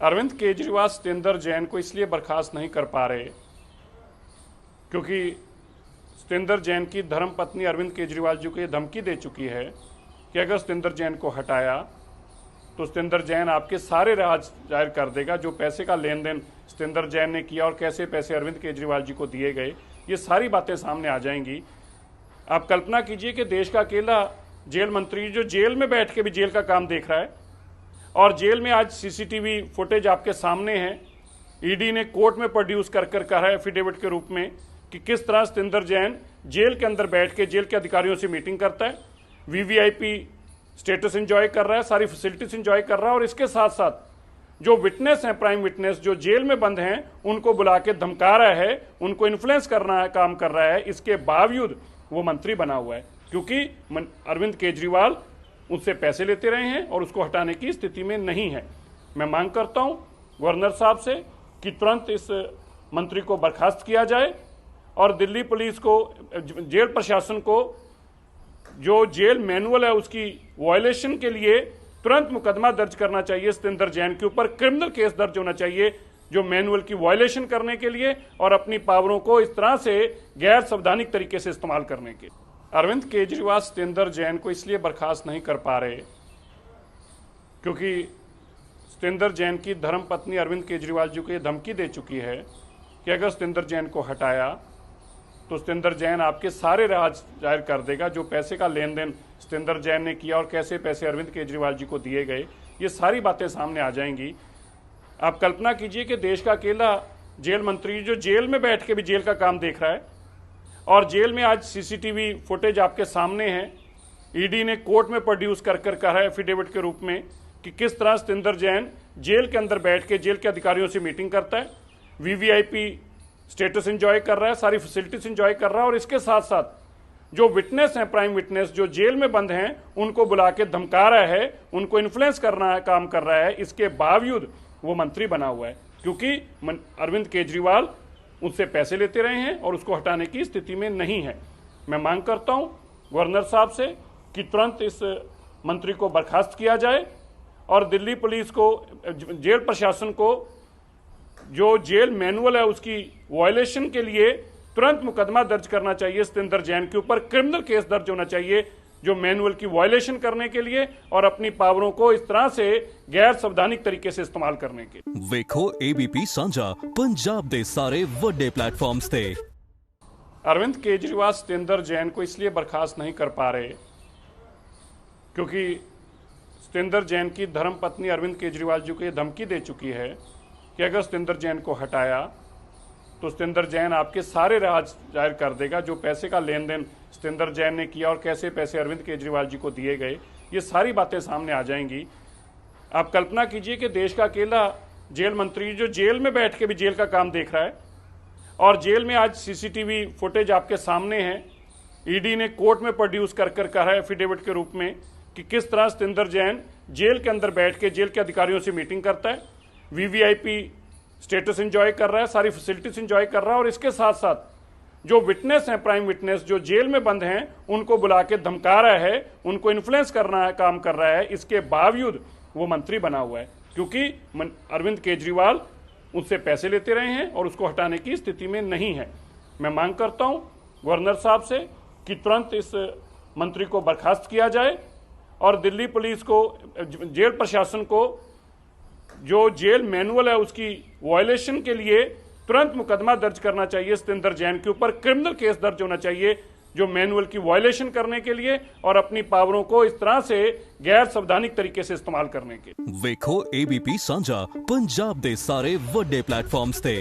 अरविंद केजरीवाल सत्येंद्र जैन को इसलिए बर्खास्त नहीं कर पा रहे क्योंकि सत्येंद्र जैन की धर्मपत्नी अरविंद केजरीवाल जी को ये धमकी दे चुकी है कि अगर सत्येंद्र जैन को हटाया तो सत्येंद्र जैन आपके सारे राज जाहिर कर देगा। जो पैसे का लेन देन सत्येंद्र जैन ने किया और कैसे पैसे अरविंद केजरीवाल जी को दिए गए, ये सारी बातें सामने आ जाएंगी। आप कल्पना कीजिए कि देश का अकेला जेल मंत्री जो जेल में बैठ के भी जेल का काम देख रहा है, और जेल में आज सीसीटीवी फुटेज आपके सामने है। ईडी ने कोर्ट में प्रोड्यूस कर कहा है एफिडेविट के रूप में कि किस तरह सत्येंद्र जैन जेल के अंदर बैठ के जेल के अधिकारियों से मीटिंग करता है, वीवीआईपी स्टेटस एंजॉय कर रहा है, सारी फैसिलिटीज एंजॉय कर रहा है, और इसके साथ साथ जो विटनेस हैं, प्राइम विटनेस जो जेल में बंद हैं, उनको बुला के धमका रहा है, उनको इन्फ्लुएंस करना है, काम कर रहा है। इसके बावजूद वो मंत्री बना हुआ है क्योंकि अरविंद केजरीवाल उससे पैसे लेते रहे हैं और उसको हटाने की स्थिति में नहीं है। मैं मांग करता हूं गवर्नर साहब से कि तुरंत इस मंत्री को बर्खास्त किया जाए और दिल्ली पुलिस को, जेल प्रशासन को जो जेल मैनुअल है उसकी वायलेशन के लिए तुरंत मुकदमा दर्ज करना चाहिए। सत्येंद्र जैन के ऊपर क्रिमिनल केस दर्ज होना चाहिए जो मैनुअल की वायलेशन करने के लिए और अपनी पावरों को इस तरह से गैर संवैधानिक तरीके से इस्तेमाल करने के। अरविंद केजरीवाल सत्येंद्र जैन को इसलिए बर्खास्त नहीं कर पा रहे क्योंकि सत्येंद्र जैन की धर्मपत्नी अरविंद केजरीवाल जी को ये धमकी दे चुकी है कि अगर सत्येंद्र जैन को हटाया तो सत्येंद्र जैन आपके सारे राज जाहिर कर देगा। जो पैसे का लेन देन सत्येंद्र जैन ने किया और कैसे पैसे अरविंद केजरीवाल जी को दिए गए, ये सारी बातें सामने आ जाएंगी। आप कल्पना कीजिए कि देश का अकेला जेल मंत्री जो जेल में बैठ के भी जेल का काम देख रहा है, और जेल में आज सीसीटीवी फुटेज आपके सामने है। ईडी ने कोर्ट में प्रोड्यूस कर कहा है एफिडेविट के रूप में कि किस तरह सत्येंद्र जैन जेल के अंदर बैठ के जेल के अधिकारियों से मीटिंग करता है, वीवीआईपी स्टेटस एंजॉय कर रहा है, सारी फैसिलिटीज एंजॉय कर रहा है, और इसके साथ साथ जो विटनेस हैं, प्राइम विटनेस जो जेल में बंद हैं, उनको बुला के धमका रहा है, उनको इन्फ्लुएंस करना है, काम कर रहा है। इसके बावजूद वो मंत्री बना हुआ है क्योंकि अरविंद केजरीवाल उससे पैसे लेते रहे हैं और उसको हटाने की स्थिति में नहीं है। मैं मांग करता हूं गवर्नर साहब से कि तुरंत इस मंत्री को बर्खास्त किया जाए और दिल्ली पुलिस को, जेल प्रशासन को जो जेल मैनुअल है उसकी वायलेशन के लिए तुरंत मुकदमा दर्ज करना चाहिए। सत्येंद्र जैन के ऊपर क्रिमिनल केस दर्ज होना चाहिए जो मैनुअल की वायलेशन करने के लिए और अपनी पावरों को इस तरह से गैर संवैधानिक तरीके से इस्तेमाल करने के। ਵੇਖੋ ABP ਸਾਂਝਾ पंजाब ਦੇ ਸਾਰੇ ਵੱਡੇ प्लेटफॉर्म्स ਤੇ। अरविंद केजरीवाल सत्येंद्र जैन को इसलिए बर्खास्त नहीं कर पा रहे क्योंकि सत्येंद्र जैन की धर्मपत्नी अरविंद केजरीवाल जी को ये धमकी दे चुकी है कि अगर सत्येंद्र जैन को हटाया तो सत्येंद्र जैन आपके सारे राज जाहिर कर देगा। जो पैसे का लेन देन सत्येंद्र जैन ने किया और कैसे पैसे अरविंद केजरीवाल जी को दिए गए, ये सारी बातें सामने आ जाएंगी। आप कल्पना कीजिए कि देश का अकेला जेल मंत्री जो जेल में बैठ के भी जेल का काम देख रहा है, और जेल में आज सीसीटीवी फुटेज आपके सामने है। ईडी ने कोर्ट में प्रोड्यूस कर कहा है एफिडेविट के रूप में कि किस तरह सत्येंद्र जैन जेल के अंदर बैठ के जेल के अधिकारियों से मीटिंग करता है, वीवीआईपी स्टेटस एंजॉय कर रहा है, सारी फैसिलिटीज एंजॉय कर रहा है, और इसके साथ साथ जो विटनेस हैं, प्राइम विटनेस जो जेल में बंद हैं, उनको बुला के धमका रहा है, उनको इन्फ्लुएंस करना है, काम कर रहा है। इसके बावजूद वो मंत्री बना हुआ है क्योंकि अरविंद केजरीवाल उससे पैसे लेते रहे हैं और उसको हटाने की स्थिति में नहीं है। मैं मांग करता हूं गवर्नर साहब से कि तुरंत इस मंत्री को बर्खास्त किया जाए और दिल्ली पुलिस को, जेल प्रशासन को जो जेल मैनुअल है उसकी वायलेशन के लिए तुरंत मुकदमा दर्ज करना चाहिए। सत्येंद्र जैन के ऊपर क्रिमिनल केस दर्ज होना चाहिए जो मैनुअल की वायलेशन करने के लिए और अपनी पावरों को इस तरह से गैर संवैधानिक तरीके से इस्तेमाल करने के। ਵੇਖੋ ABP ਸਾਂਝਾ पंजाब ਦੇ ਸਾਰੇ ਵੱਡੇ प्लेटफॉर्म्स ਤੇ।